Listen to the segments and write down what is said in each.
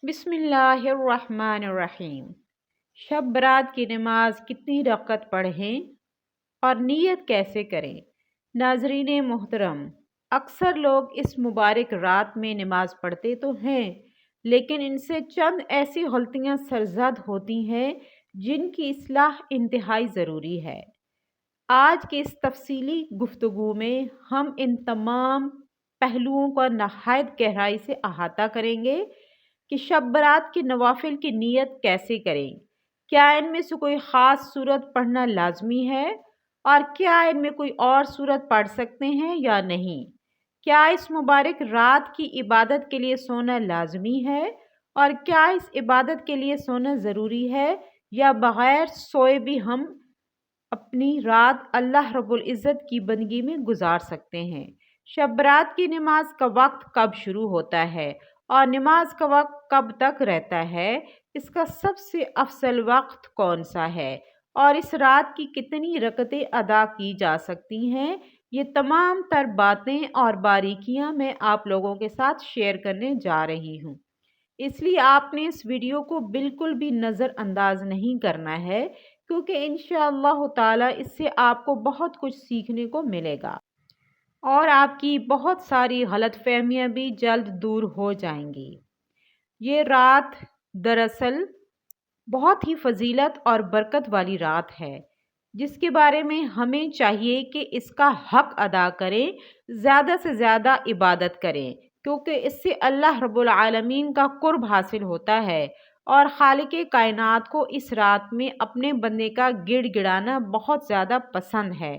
بسم اللہ الرحمن الرحیم۔ شب برات کی نماز کتنی رکعت پڑھیں اور نیت کیسے کریں؟ ناظرین محترم، اکثر لوگ اس مبارک رات میں نماز پڑھتے تو ہیں، لیکن ان سے چند ایسی غلطیاں سرزد ہوتی ہیں جن کی اصلاح انتہائی ضروری ہے۔ آج کی اس تفصیلی گفتگو میں ہم ان تمام پہلوؤں کا نہایت گہرائی سے احاطہ کریں گے کہ شب برات کے نوافل کی نیت کیسے کریں، کیا ان میں سے کوئی خاص صورت پڑھنا لازمی ہے اور کیا ان میں کوئی اور صورت پڑھ سکتے ہیں یا نہیں، کیا اس مبارک رات کی عبادت کے لیے سونا لازمی ہے اور کیا اس عبادت کے لیے سونا ضروری ہے یا بغیر سوئے بھی ہم اپنی رات اللہ رب العزت کی بندگی میں گزار سکتے ہیں۔ شب برات کی نماز کا وقت کب شروع ہوتا ہے اور نماز کا وقت کب تک رہتا ہے، اس کا سب سے افضل وقت کون سا ہے اور اس رات کی کتنی رکعتیں ادا کی جا سکتی ہیں، یہ تمام تر باتیں اور باریکیاں میں آپ لوگوں کے ساتھ شیئر کرنے جا رہی ہوں۔ اس لیے آپ نے اس ویڈیو کو بالکل بھی نظر انداز نہیں کرنا ہے، کیونکہ انشاءاللہ تعالی اس سے آپ کو بہت کچھ سیکھنے کو ملے گا اور آپ کی بہت ساری غلط فہمیاں بھی جلد دور ہو جائیں گی۔ یہ رات دراصل بہت ہی فضیلت اور برکت والی رات ہے، جس کے بارے میں ہمیں چاہیے کہ اس کا حق ادا کریں، زیادہ سے زیادہ عبادت کریں، کیونکہ اس سے اللہ رب العالمین کا قرب حاصل ہوتا ہے اور خالق کائنات کو اس رات میں اپنے بندے کا گڑ گڑانا بہت زیادہ پسند ہے۔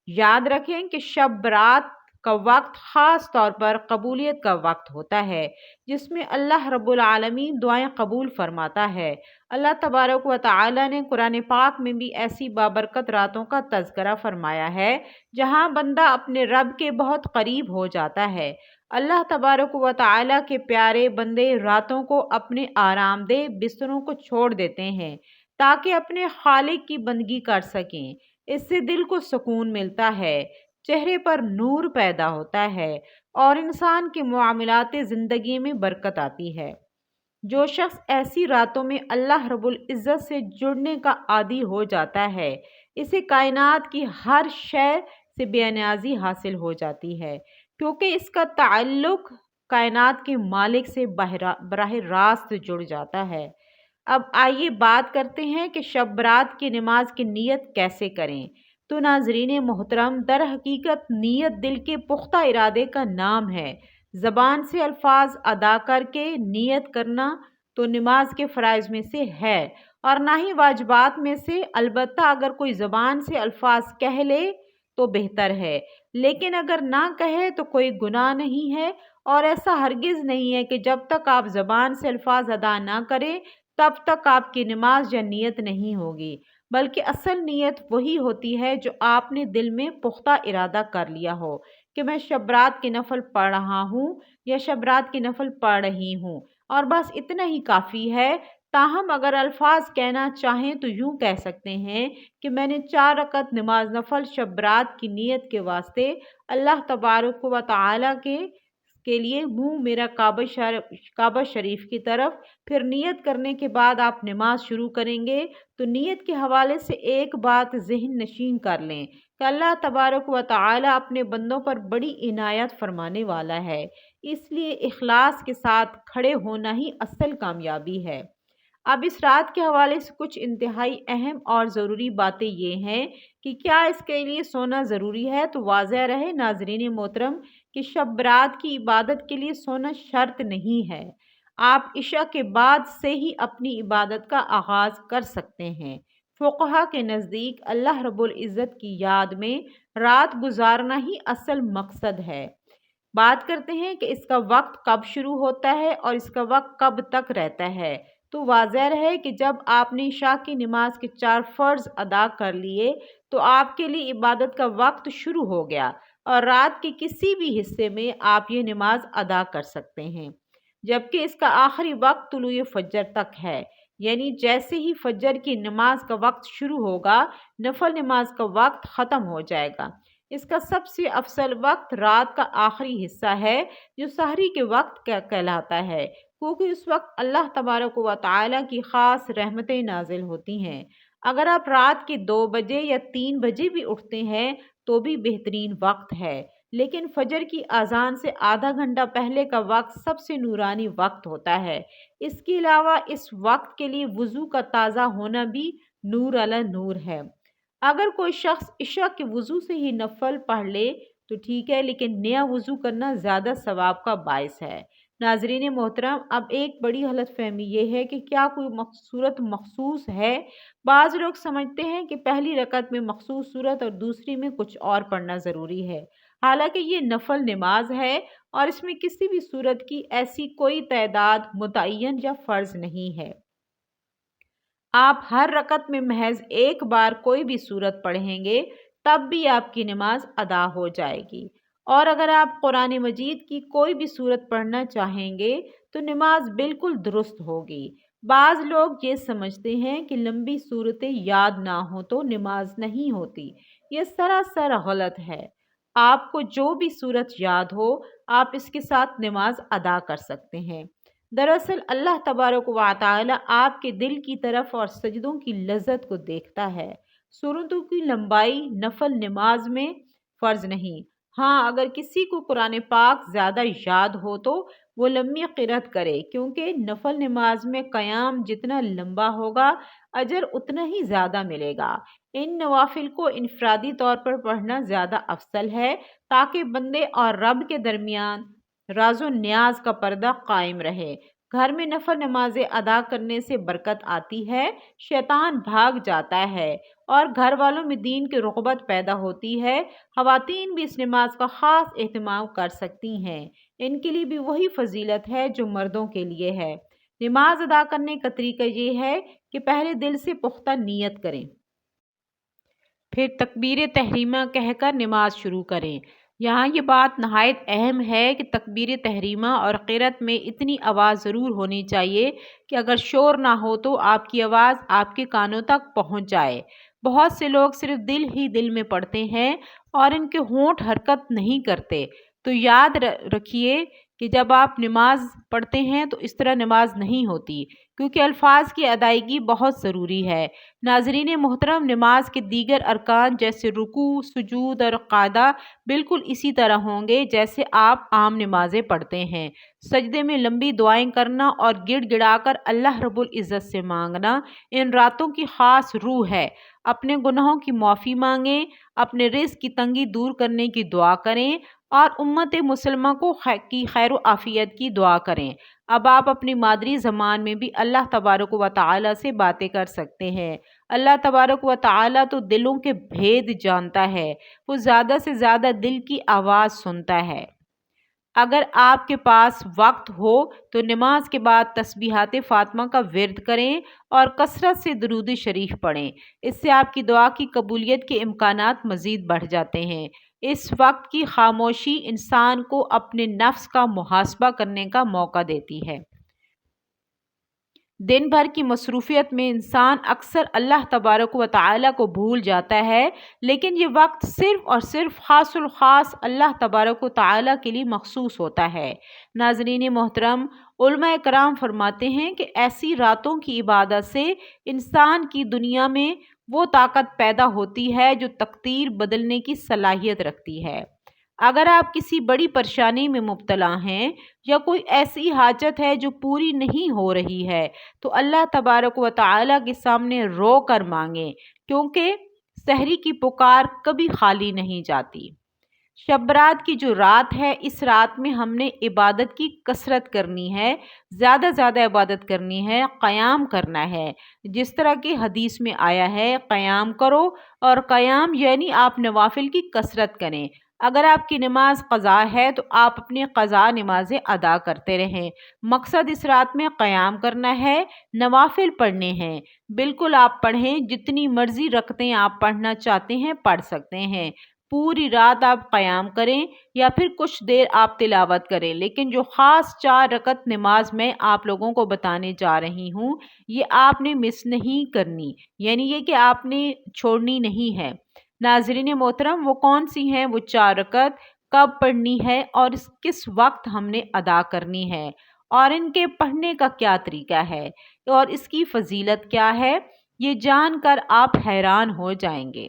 یاد رکھیں کہ شب برات کا وقت خاص طور پر قبولیت کا وقت ہوتا ہے، جس میں اللہ رب العالمین دعائیں قبول فرماتا ہے۔ اللہ تبارک و تعالی نے قرآن پاک میں بھی ایسی بابرکت راتوں کا تذکرہ فرمایا ہے جہاں بندہ اپنے رب کے بہت قریب ہو جاتا ہے۔ اللہ تبارک و تعالی کے پیارے بندے راتوں کو اپنے آرام دہ بستروں کو چھوڑ دیتے ہیں تاکہ اپنے خالق کی بندگی کر سکیں۔ اس سے دل کو سکون ملتا ہے، چہرے پر نور پیدا ہوتا ہے اور انسان کے معاملات زندگی میں برکت آتی ہے۔ جو شخص ایسی راتوں میں اللہ رب العزت سے جڑنے کا عادی ہو جاتا ہے، اسے کائنات کی ہر شے سے بے نیازی حاصل ہو جاتی ہے، کیونکہ اس کا تعلق کائنات کے مالک سے براہ راست جڑ جاتا ہے۔ اب آئیے بات کرتے ہیں کہ شب برات کی نماز کی نیت کیسے کریں۔ تو ناظرین محترم، در حقیقت نیت دل کے پختہ ارادے کا نام ہے۔ زبان سے الفاظ ادا کر کے نیت کرنا تو نماز کے فرائض میں سے ہے اور نہ ہی واجبات میں سے، البتہ اگر کوئی زبان سے الفاظ کہہ لے تو بہتر ہے، لیکن اگر نہ کہے تو کوئی گناہ نہیں ہے اور ایسا ہرگز نہیں ہے کہ جب تک آپ زبان سے الفاظ ادا نہ کریں تب تک آپ کی نماز یا نیت نہیں ہوگی، بلکہ اصل نیت وہی ہوتی ہے جو آپ نے دل میں پختہ ارادہ کر لیا ہو کہ میں شب برات کی نفل پڑھ رہا ہوں یا شب برات کی نفل پڑھ رہی ہوں، اور بس اتنا ہی کافی ہے۔ تاہم اگر الفاظ کہنا چاہیں تو یوں کہہ سکتے ہیں کہ میں نے 4 رکعت نماز نفل شب برات کی نیت کے واسطے اللہ تبارک و تعالی کے لیے منہ میرا کعبہ شریف کی طرف، پھر نیت کرنے کے بعد آپ نماز شروع کریں گے تو نیت کے حوالے سے ایک بات ذہن نشین کر لیں کہ اللہ تبارک و تعالی اپنے بندوں پر بڑی عنایت فرمانے والا ہے، اس لیے اخلاص کے ساتھ کھڑے ہونا ہی اصل کامیابی ہے۔ اب اس رات کے حوالے سے کچھ انتہائی اہم اور ضروری باتیں یہ ہیں کہ کیا اس کے لیے سونا ضروری ہے۔ تو واضح رہے ناظرین محترم کہ شب برات کی عبادت کے لیے سونا شرط نہیں ہے، آپ عشاء کے بعد سے ہی اپنی عبادت کا آغاز کر سکتے ہیں۔ فقہا کے نزدیک اللہ رب العزت کی یاد میں رات گزارنا ہی اصل مقصد ہے۔ بات کرتے ہیں کہ اس کا وقت کب شروع ہوتا ہے اور اس کا وقت کب تک رہتا ہے۔ تو واضح رہے کہ جب آپ نے عشاء کی نماز کے 4 فرض ادا کر لیے تو آپ کے لیے عبادت کا وقت شروع ہو گیا اور رات کے کسی بھی حصے میں آپ یہ نماز ادا کر سکتے ہیں، جبکہ اس کا آخری وقت طلوع فجر تک ہے، یعنی جیسے ہی فجر کی نماز کا وقت شروع ہوگا نفل نماز کا وقت ختم ہو جائے گا۔ اس کا سب سے افضل وقت رات کا آخری حصہ ہے جو سحری کے وقت کہلاتا ہے، کیونکہ اس وقت اللہ تبارک و تعالی کی خاص رحمتیں نازل ہوتی ہیں۔ اگر آپ رات کے 2 بجے یا 3 بجے بھی اٹھتے ہیں تو بھی بہترین وقت ہے، لیکن فجر کی اذان سے آدھا گھنٹہ پہلے کا وقت سب سے نورانی وقت ہوتا ہے۔ اس کے علاوہ اس وقت کے لیے وضو کا تازہ ہونا بھی نور علی نور ہے۔ اگر کوئی شخص عشاء کے وضو سے ہی نفل پڑھ لے تو ٹھیک ہے، لیکن نیا وضو کرنا زیادہ ثواب کا باعث ہے۔ ناظرین محترم، اب ایک بڑی غلط فہمی یہ ہے کہ کیا کوئی صورت مخصوص ہے؟ بعض لوگ سمجھتے ہیں کہ پہلی رکعت میں مخصوص صورت اور دوسری میں کچھ اور پڑھنا ضروری ہے، حالانکہ یہ نفل نماز ہے اور اس میں کسی بھی صورت کی ایسی کوئی تعداد متعین یا فرض نہیں ہے۔ آپ ہر رکعت میں محض ایک بار کوئی بھی صورت پڑھیں گے تب بھی آپ کی نماز ادا ہو جائے گی، اور اگر آپ قرآن مجید کی کوئی بھی صورت پڑھنا چاہیں گے تو نماز بالکل درست ہوگی۔ بعض لوگ یہ سمجھتے ہیں کہ لمبی صورتیں یاد نہ ہوں تو نماز نہیں ہوتی، یہ سراسر غلط ہے۔ آپ کو جو بھی صورت یاد ہو آپ اس کے ساتھ نماز ادا کر سکتے ہیں۔ دراصل اللہ تبارک و تعالی آپ کے دل کی طرف اور سجدوں کی لذت کو دیکھتا ہے۔ سورتوں کی لمبائی نفل نماز میں فرض نہیں۔ ہاں، اگر کسی کو قرآن پاک زیادہ یاد ہو تو وہ لمبی قرأت کرے، کیونکہ نفل نماز میں قیام جتنا لمبا ہوگا اجر اتنا ہی زیادہ ملے گا۔ ان نوافل کو انفرادی طور پر پڑھنا زیادہ افضل ہے تاکہ بندے اور رب کے درمیان راز و نیاز کا پردہ قائم رہے۔ گھر میں نفل نمازیں ادا کرنے سے برکت آتی ہے، شیطان بھاگ جاتا ہے اور گھر والوں میں دین کی رغبت پیدا ہوتی ہے۔ خواتین بھی اس نماز کا خاص اہتمام کر سکتی ہیں، ان کے لیے بھی وہی فضیلت ہے جو مردوں کے لیے ہے۔ نماز ادا کرنے کا طریقہ یہ ہے کہ پہلے دل سے پختہ نیت کریں، پھر تکبیر تحریمہ کہہ کر نماز شروع کریں۔ یہاں یہ بات نہایت اہم ہے کہ تکبیر تحریمہ اور قرأت میں اتنی آواز ضرور ہونی چاہیے کہ اگر شور نہ ہو تو آپ کی آواز آپ کے کانوں تک پہنچ جائے۔ بہت سے لوگ صرف دل ہی دل میں پڑھتے ہیں اور ان کے ہونٹ حرکت نہیں کرتے، تو یاد رکھیے کہ جب آپ نماز پڑھتے ہیں تو اس طرح نماز نہیں ہوتی، کیونکہ الفاظ کی ادائیگی بہت ضروری ہے۔ ناظرین محترم، نماز کے دیگر ارکان جیسے رکوع، سجود اور قعدہ بالکل اسی طرح ہوں گے جیسے آپ عام نمازیں پڑھتے ہیں۔ سجدے میں لمبی دعائیں کرنا اور گڑ گڑا کر اللہ رب العزت سے مانگنا ان راتوں کی خاص روح ہے۔ اپنے گناہوں کی معافی مانگیں، اپنے رزق کی تنگی دور کرنے کی دعا کریں اور امت مسلمہ کی خیر و عافیت کی دعا کریں۔ اب آپ اپنی مادری زبان میں بھی اللہ تبارک و تعالی سے باتیں کر سکتے ہیں۔ اللہ تبارک و تعالی تو دلوں کے بھید جانتا ہے، وہ زیادہ سے زیادہ دل کی آواز سنتا ہے۔ اگر آپ کے پاس وقت ہو تو نماز کے بعد تسبیحات فاطمہ کا ورد کریں اور کثرت سے درود شریف پڑھیں، اس سے آپ کی دعا کی قبولیت کے امکانات مزید بڑھ جاتے ہیں۔ اس وقت کی خاموشی انسان کو اپنے نفس کا محاسبہ کرنے کا موقع دیتی ہے۔ دن بھر کی مصروفیت میں انسان اکثر اللہ تبارک و تعالی کو بھول جاتا ہے، لیکن یہ وقت صرف اور صرف خاص الخاص اللہ تبارک و تعالی کے لیے مخصوص ہوتا ہے۔ ناظرین محترم، علماء کرام فرماتے ہیں کہ ایسی راتوں کی عبادت سے انسان کی دنیا میں وہ طاقت پیدا ہوتی ہے جو تقدیر بدلنے کی صلاحیت رکھتی ہے۔ اگر آپ کسی بڑی پریشانی میں مبتلا ہیں یا کوئی ایسی حاجت ہے جو پوری نہیں ہو رہی ہے تو اللہ تبارک و تعالی کے سامنے رو کر مانگیں، کیونکہ سحری کی پکار کبھی خالی نہیں جاتی۔ شب برات کی جو رات ہے، اس رات میں ہم نے عبادت کی کثرت کرنی ہے، زیادہ زیادہ عبادت کرنی ہے، قیام کرنا ہے، جس طرح کہ حدیث میں آیا ہے قیام کرو، اور قیام یعنی آپ نوافل کی کثرت کریں۔ اگر آپ کی نماز قضا ہے تو آپ اپنی قضا نمازیں ادا کرتے رہیں۔ مقصد اس رات میں قیام کرنا ہے، نوافل پڑھنے ہیں۔ بالکل آپ پڑھیں، جتنی مرضی رکعتیں آپ پڑھنا چاہتے ہیں پڑھ سکتے ہیں۔ پوری رات آپ قیام کریں یا پھر کچھ دیر آپ تلاوت کریں، لیکن جو خاص 4 رکعت نماز میں آپ لوگوں کو بتانے جا رہی ہوں یہ آپ نے مس نہیں کرنی، یعنی یہ کہ آپ نے چھوڑنی نہیں ہے۔ ناظرین محترم، وہ کون سی ہیں وہ 4 رکعت، کب پڑھنی ہے اور کس وقت ہم نے ادا کرنی ہے، اور ان کے پڑھنے کا کیا طریقہ ہے اور اس کی فضیلت کیا ہے، یہ جان کر آپ حیران ہو جائیں گے۔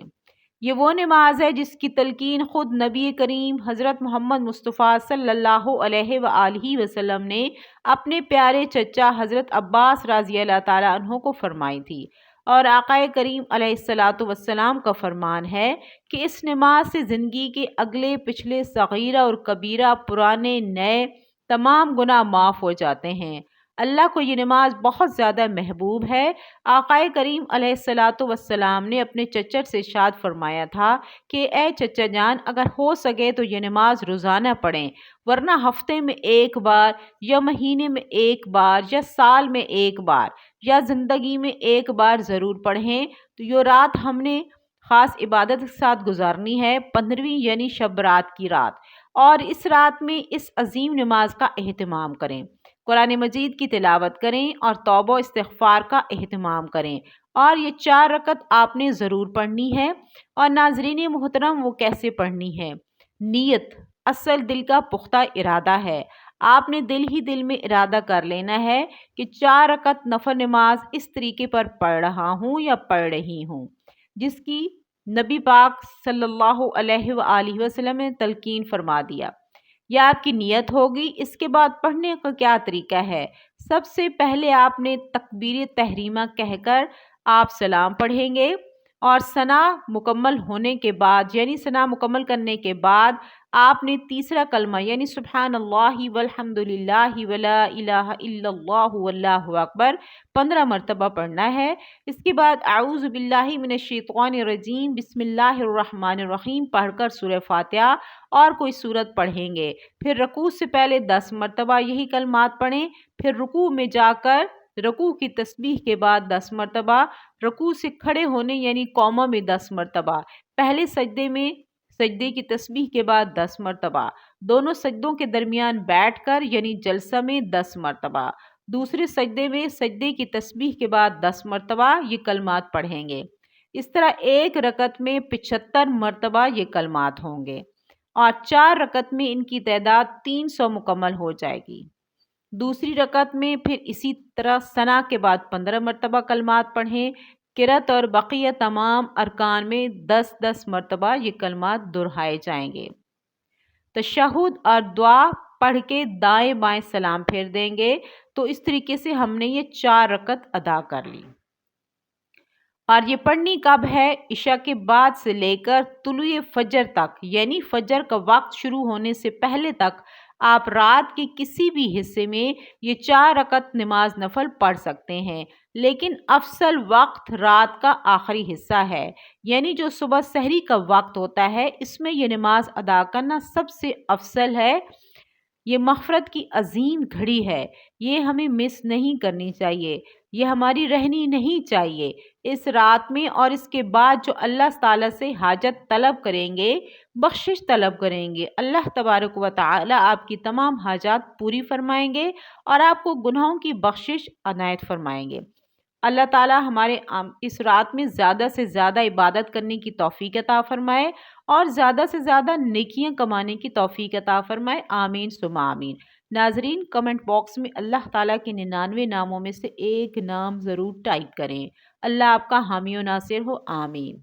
یہ وہ نماز ہے جس کی تلقین خود نبی کریم حضرت محمد مصطفیٰ صلی اللہ علیہ وآلہ وسلم نے اپنے پیارے چچا حضرت عباس رضی اللہ تعالیٰ عنہ کو فرمائی تھی، اور آقا کریم علیہ الصلاۃ والسلام کا فرمان ہے کہ اس نماز سے زندگی کے اگلے پچھلے صغیرہ اور کبیرہ، پرانے نئے تمام گناہ معاف ہو جاتے ہیں۔ اللہ کو یہ نماز بہت زیادہ محبوب ہے۔ آقا کریم علیہ الصلاۃ والسلام نے اپنے چچر سے ارشاد فرمایا تھا کہ اے چچا جان، اگر ہو سکے تو یہ نماز روزانہ پڑھیں، ورنہ ہفتے میں ایک بار یا مہینے میں ایک بار یا سال میں ایک بار یا زندگی میں ایک بار ضرور پڑھیں۔ تو یہ رات ہم نے خاص عبادت کے ساتھ گزارنی ہے، 15ویں یعنی شب رات کی رات، اور اس رات میں اس عظیم نماز کا اہتمام کریں، قرآن مجید کی تلاوت کریں اور توبہ و استغفار کا اہتمام کریں، اور یہ 4 رکعت آپ نے ضرور پڑھنی ہے۔ اور ناظرین محترم، وہ کیسے پڑھنی ہے؟ نیت اصل دل کا پختہ ارادہ ہے۔ آپ نے دل میں ارادہ کر لینا ہے کہ 4 رکعت نفل نماز اس طریقے پر پڑھ رہا ہوں یا پڑھ رہی ہوں جس کی نبی پاک صلی اللہ علیہ وآلہ وسلم نے تلقین فرما دیا۔ یہ آپ کی نیت ہوگی۔ اس کے بعد پڑھنے کا کیا طریقہ ہے؟ سب سے پہلے آپ نے تکبیر تحریمہ کہہ کر آپ سلام پڑھیں گے، اور ثنا مکمل ہونے کے بعد یعنی ثنا مکمل کرنے کے بعد آپ نے تیسرا کلمہ یعنی سبحان اللہ والحمد للہ ولا الہ الا اللہ واللہ اکبر 15 مرتبہ پڑھنا ہے۔ اس کے بعد اعوذ باللہ من الشیطان الرجیم بسم اللہ الرحمن الرحیم پڑھ کر سورہ فاتحہ اور کوئی سورت پڑھیں گے۔ پھر رکوع سے پہلے 10 مرتبہ یہی کلمات پڑھیں، پھر رکوع میں جا کر رکوع کی تسبیح کے بعد 10 مرتبہ، رکوع سے کھڑے ہونے یعنی قوما میں 10 مرتبہ، پہلے سجدے کی تسبیح کے بعد 10 مرتبہ، دونوں سجدوں کے درمیان بیٹھ کر یعنی جلسہ میں 10 مرتبہ، دوسرے سجدے میں سجدے کی تسبیح کے بعد 10 مرتبہ یہ کلمات پڑھیں گے۔ اس طرح ایک رکعت میں 75 مرتبہ یہ کلمات ہوں گے، اور 4 رکعت میں ان کی تعداد 300 مکمل ہو جائے گی۔ دوسری رکعت میں پھر اسی طرح ثنا کے بعد 15 مرتبہ کلمات پڑھیں۔ قرات اور بقیہ تمام ارکان میں 10 مرتبہ یہ کلمات دہرائے جائیں گے۔ تشہد اور دعا پڑھ کے دائیں بائیں سلام پھیر دیں گے۔ تو اس طریقے سے ہم نے یہ 4 رکعت ادا کر لی۔ اور یہ پڑھنی کب ہے؟ عشاء کے بعد سے لے کر طلوع فجر تک، یعنی فجر کا وقت شروع ہونے سے پہلے تک آپ رات کے کسی بھی حصے میں یہ 4 رکعت نماز نفل پڑھ سکتے ہیں، لیکن افضل وقت رات کا آخری حصہ ہے، یعنی جو صبح سحری کا وقت ہوتا ہے، اس میں یہ نماز ادا کرنا سب سے افضل ہے۔ یہ مغفرت کی عظیم گھڑی ہے، یہ ہمیں مس نہیں کرنی چاہیے، یہ ہماری رہنی نہیں چاہیے۔ اس رات میں اور اس کے بعد جو اللہ تعالیٰ سے حاجت طلب کریں گے، بخشش طلب کریں گے، اللہ تبارک و تعالی آپ کی تمام حاجات پوری فرمائیں گے اور آپ کو گناہوں کی بخشش عنایت فرمائیں گے۔ اللہ تعالیٰ ہمارے اس رات میں زیادہ سے زیادہ عبادت کرنے کی توفیق عطا فرمائے اور زیادہ سے زیادہ نیکیاں کمانے کی توفیق عطا فرمائے، آمین ثم آمین۔ ناظرین، کمنٹ باکس میں اللہ تعالیٰ کے 99 ناموں میں سے ایک نام ضرور ٹائپ کریں۔ اللہ آپ کا حامی و ناصر ہو، آمین۔